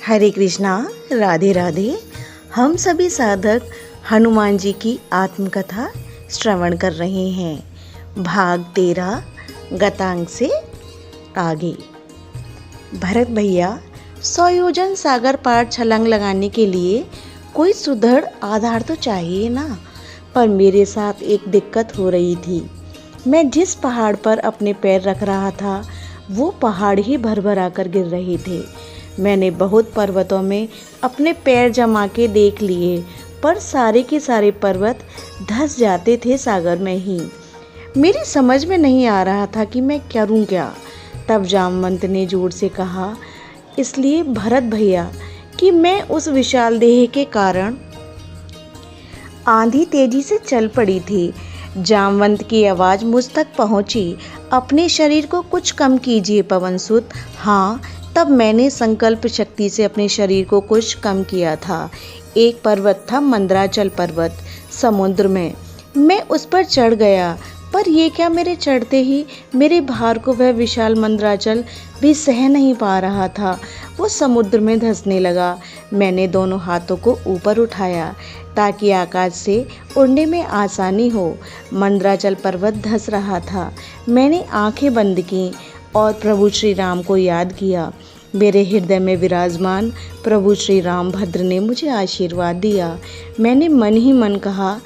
हरे कृष्णा, राधे राधे। हम सभी साधक हनुमान जी की आत्मकथा श्रवण कर रहे हैं। भाग 13 गतांग से आगे। भरत भैया, 100 योजन सागर पार छलांग लगाने के लिए कोई सुदृढ़ आधार तो चाहिए ना। पर मेरे साथ एक दिक्कत हो रही थी। मैं जिस पहाड़ पर अपने पैर रख रहा था वो पहाड़ ही भरभरा कर गिर रहे थे। मैंने बहुत पर्वतों में अपने पैर जमा के देख लिए, पर सारे के सारे पर्वत धंस जाते थे सागर में ही। मेरी समझ में नहीं आ रहा था कि मैं करूं क्या। तब जामवंत ने जोर से कहा, इसलिए भरत भैया कि मैं उस विशाल देह के कारण आंधी तेजी से चल पड़ी थी। जामवंत की आवाज़ मुझ तक पहुंची, अपने शरीर को कुछ कम कीजिए पवनसुत। हाँ, तब मैंने संकल्प शक्ति से अपने शरीर को कुछ कम किया था। एक पर्वत था, मंदराचल पर्वत, समुद्र में। मैं उस पर चढ़ गया, पर ये क्या, मेरे चढ़ते ही मेरे भार को वह विशाल मंदराचल भी सह नहीं पा रहा था। वो समुद्र में धंसने लगा। मैंने दोनों हाथों को ऊपर उठाया ताकि आकाश से उड़ने में आसानी हो। मंदराचल पर्वत धंस रहा था। मैंने आंखें बंद की और प्रभु श्री राम को याद किया। मेरे हृदय में विराजमान प्रभु श्री राम भद्र ने मुझे आशीर्वाद दिया। मैंने मन ही मन कहा,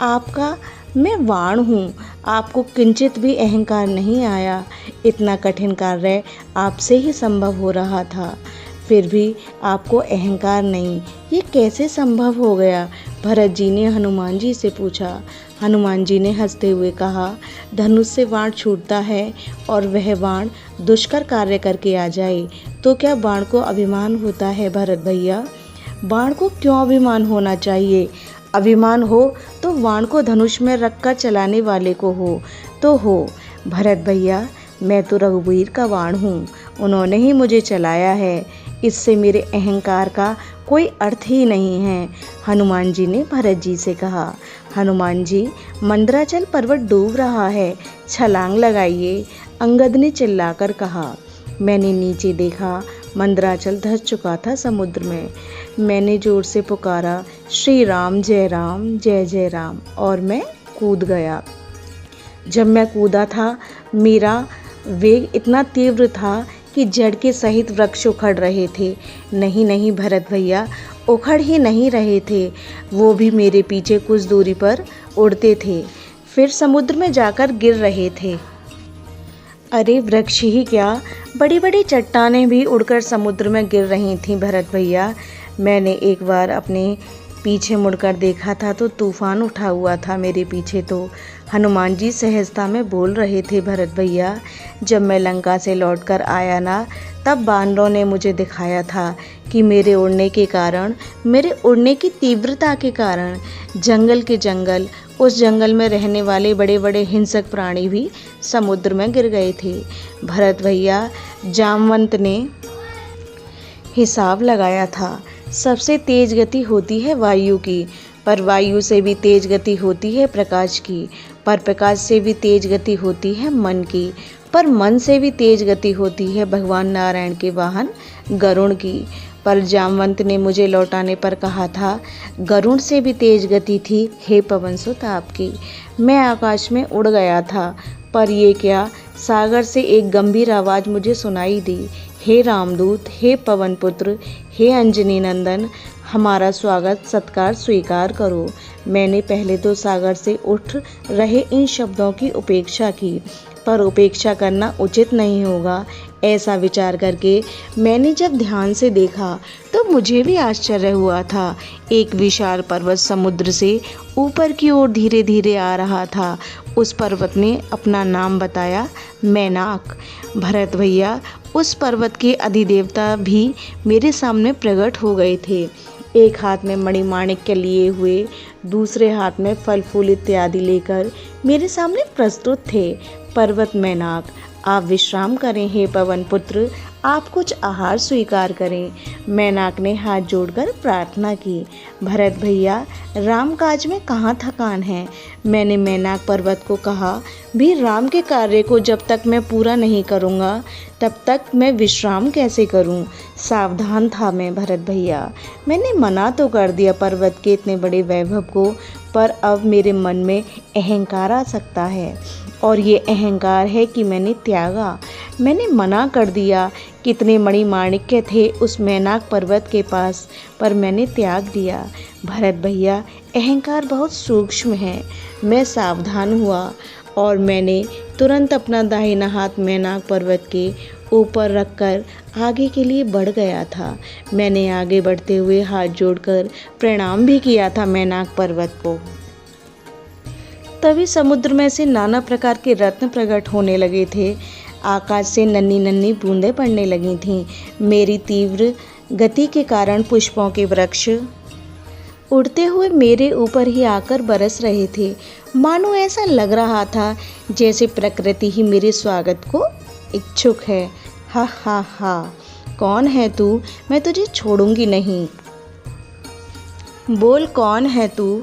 आपका मैं वाण हूँ, आपको किंचित भी अहंकार नहीं आया। इतना कठिन कार्य आपसे ही संभव हो रहा था, फिर भी आपको अहंकार नहीं, ये कैसे संभव हो गया? भरत जी ने हनुमान जी से पूछा। हनुमान जी ने हंसते हुए कहा, धनुष से बाण छूटता है और वह बाण दुष्कर कार्य करके आ जाए तो क्या बाण को अभिमान होता है? भरत भैया, बाण को क्यों अभिमान होना चाहिए? अभिमान हो तो बाण को धनुष में रखकर चलाने वाले को हो तो हो। भरत भैया, मैं तो रघुवीर का बाण हूँ, उन्होंने ही मुझे चलाया है, इससे मेरे अहंकार का कोई अर्थ ही नहीं है। हनुमान जी ने भरत जी से कहा। हनुमान जी, मंदराचल पर्वत डूब रहा है, छलांग लगाइए, अंगद ने चिल्लाकर कहा। मैंने नीचे देखा, मंदराचल धंस चुका था समुद्र में। मैंने जोर से पुकारा, श्री राम जय जय राम, और मैं कूद गया। जब मैं कूदा था, मेरा वेग इतना तीव्र था कि जड़ के सहित वृक्ष उखड़ रहे थे। नहीं भरत भैया, उखड़ ही नहीं रहे थे, वो भी मेरे पीछे कुछ दूरी पर उड़ते थे, फिर समुद्र में जाकर गिर रहे थे। अरे वृक्ष ही क्या, बड़ी बड़ी चट्टानें भी उड़कर समुद्र में गिर रही थीं भरत भैया। मैंने एक बार अपने पीछे मुड़कर देखा था तो तूफान उठा हुआ था मेरे पीछे। तो हनुमान जी सहजता में बोल रहे थे, भरत भैया, जब मैं लंका से लौटकर आया ना, तब बानरों ने मुझे दिखाया था कि मेरे उड़ने के कारण, मेरे उड़ने की तीव्रता के कारण जंगल के जंगल, उस जंगल में रहने वाले बड़े बड़े हिंसक प्राणी भी समुद्र में गिर गए थे। भरत भैया, जामवंत ने हिसाब लगाया था, सबसे तेज गति होती है वायु की, पर वायु से भी तेज गति होती है प्रकाश की, पर प्रकाश से भी तेज गति होती है मन की, पर मन से भी तेज गति होती है भगवान नारायण के वाहन गरुड़ की। पर जामवंत ने मुझे लौटाने पर कहा था, गरुड़ से भी तेज गति थी हे पवनसुत आपकी। मैं आकाश में उड़ गया था, पर ये क्या, सागर से एक गंभीर आवाज़ मुझे सुनाई दी, हे रामदूत, हे पवन पुत्र, हे अंजनी नंदन, हमारा स्वागत सत्कार स्वीकार करो। मैंने पहले तो सागर से उठ रहे इन शब्दों की उपेक्षा की, पर उपेक्षा करना उचित नहीं होगा। ऐसा विचार करके मैंने जब ध्यान से देखा तो मुझे भी आश्चर्य हुआ था। एक विशाल पर्वत समुद्र से ऊपर की ओर धीरे धीरे आ रहा था। उस पर्वत ने अपना नाम बताया, मैनाक। भरत भैया, उस पर्वत के अधिदेवता भी मेरे सामने प्रकट हो गए थे। एक हाथ में मणिमाणिक्य लिए हुए, दूसरे हाथ में फल फूल इत्यादि लेकर मेरे सामने प्रस्तुत थे। पर्वत मैनाक, आप विश्राम करें हे पवन पुत्र, आप कुछ आहार स्वीकार करें। मैनाक ने हाथ जोड़कर प्रार्थना की। भरत भैया, राम काज में कहाँ थकान है। मैंने मैनाक पर्वत को कहा, भी राम के कार्य को जब तक मैं पूरा नहीं करूँगा तब तक मैं विश्राम कैसे करूं? सावधान था मैं भरत भैया। मैंने मना तो कर दिया पर्वत के इतने बड़े वैभव को, पर अब मेरे मन में अहंकार आ सकता है, और ये अहंकार है कि मैंने त्यागा। मैंने मना कर दिया। कितने मणिमाणिक्य थे उस मैनाक पर्वत के पास, पर मैंने त्याग दिया। भरत भैया, अहंकार बहुत सूक्ष्म है। मैं सावधान हुआ और मैंने तुरंत अपना दाहिना हाथ मैनाक पर्वत के ऊपर रखकर आगे के लिए बढ़ गया था। मैंने आगे बढ़ते हुए हाथ जोड़कर प्रणाम भी किया था मैनाक पर्वत को। तभी समुद्र में से नाना प्रकार के रत्न प्रकट होने लगे थे। आकाश से नन्ही नन्ही बूंदें पड़ने लगी थीं। मेरी तीव्र गति के कारण पुष्पों के वृक्ष उड़ते हुए मेरे ऊपर ही आकर बरस रहे थे। मानो ऐसा लग रहा था जैसे प्रकृति ही मेरे स्वागत को इच्छुक है। हा हा हा, कौन है तू? मैं तुझे छोड़ूंगी नहीं। बोल, कौन है तू?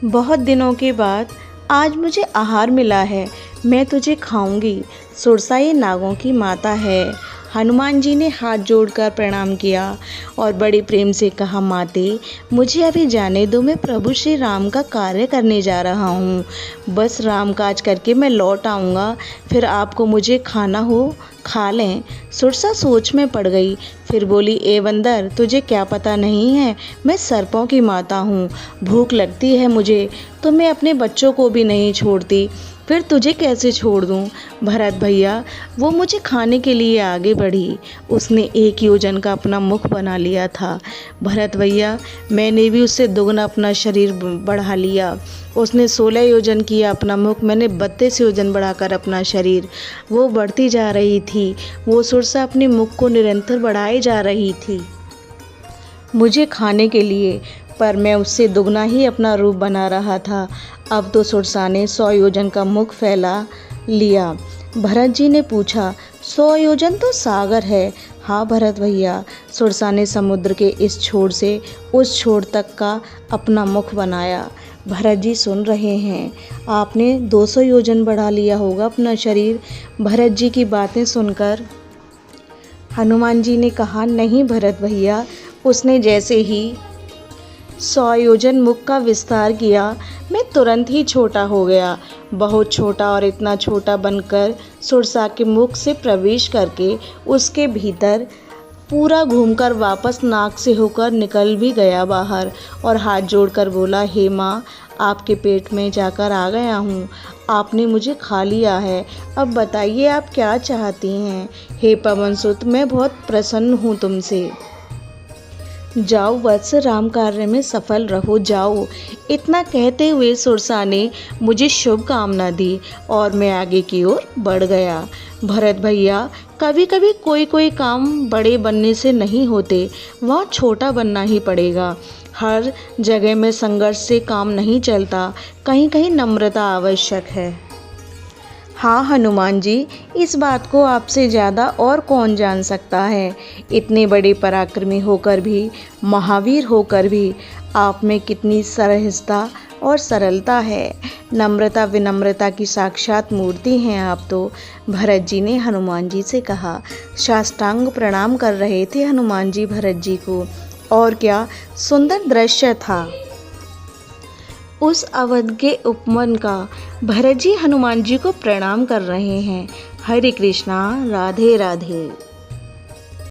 बहुत दिनों के बाद आज मुझे आहार मिला है, मैं तुझे खाऊंगी। सुरसा ये नागों की माता है। हनुमान जी ने हाथ जोड़कर प्रणाम किया और बड़े प्रेम से कहा, माते, मुझे अभी जाने दो, मैं प्रभु श्री राम का कार्य करने जा रहा हूँ। बस राम काज करके मैं लौट आऊँगा, फिर आपको मुझे खाना हो खा लें। सुरसा सोच में पड़ गई। फिर बोली, ए बंदर, तुझे क्या पता नहीं है, मैं सर्पों की माता हूँ। भूख लगती है मुझे तो मैं अपने बच्चों को भी नहीं छोड़ती, फिर तुझे कैसे छोड़ दूँ? भरत भैया, वो मुझे खाने के लिए आगे बढ़ी। उसने 1 योजन का अपना मुख बना लिया था। भरत भैया, मैंने भी उससे दुगना अपना शरीर बढ़ा लिया। उसने 16 योजन किया अपना मुख, मैंने 32 योजन बढ़ाकर अपना शरीर। वो बढ़ती जा रही थी। वो सुरसा अपने मुख को निरंतर बढ़ाए जा रही थी मुझे खाने के लिए, पर मैं उससे दुगना ही अपना रूप बना रहा था। अब तो सुरसा ने 100 योजन का मुख फैला लिया। भरत जी ने पूछा, 100 योजन तो सागर है। हाँ भरत भैया, सुरसा ने समुद्र के इस छोर से उस छोर तक का अपना मुख बनाया। भरत जी सुन रहे हैं। आपने 200 योजन बढ़ा लिया होगा अपना शरीर। भरत जी की बातें सुनकर हनुमान जी ने कहा, नहीं भरत भैया, उसने जैसे ही 100 योजन मुख का विस्तार किया, मैं तुरंत ही छोटा हो गया। बहुत छोटा, और इतना छोटा बनकर सुरसा के मुख से प्रवेश करके उसके भीतर पूरा घूमकर वापस नाक से होकर निकल भी गया बाहर, और हाथ जोड़कर बोला, हे माँ, आपके पेट में जाकर आ गया हूँ। आपने मुझे खा लिया है। अब बताइए आप क्या चाहती हैं? हे पवन सुत, मैं बहुत प्रसन्न हूँ तुमसे। जाओ वत्स, राम कार्य में सफल रहो, जाओ। इतना कहते हुए सुरसा ने मुझे शुभ कामना दी और मैं आगे की ओर बढ़ गया। भरत भैया, कभी कभी कोई काम बड़े बनने से नहीं होते, वहाँ छोटा बनना ही पड़ेगा। हर जगह में संघर्ष से काम नहीं चलता, कहीं कहीं नम्रता आवश्यक है। हाँ हनुमान जी, इस बात को आपसे ज़्यादा और कौन जान सकता है। इतने बड़े पराक्रमी होकर भी, महावीर होकर भी आप में कितनी सहजता और सरलता है। नम्रता विनम्रता की साक्षात मूर्ति हैं आप तो। भरत जी ने हनुमान जी से कहा। साष्टांग प्रणाम कर रहे थे हनुमान जी भरत जी को। और क्या सुंदर दृश्य था उस अवध के उपवन का। भरत जी हनुमान जी को प्रणाम कर रहे हैं। हरे कृष्णा, राधे राधे।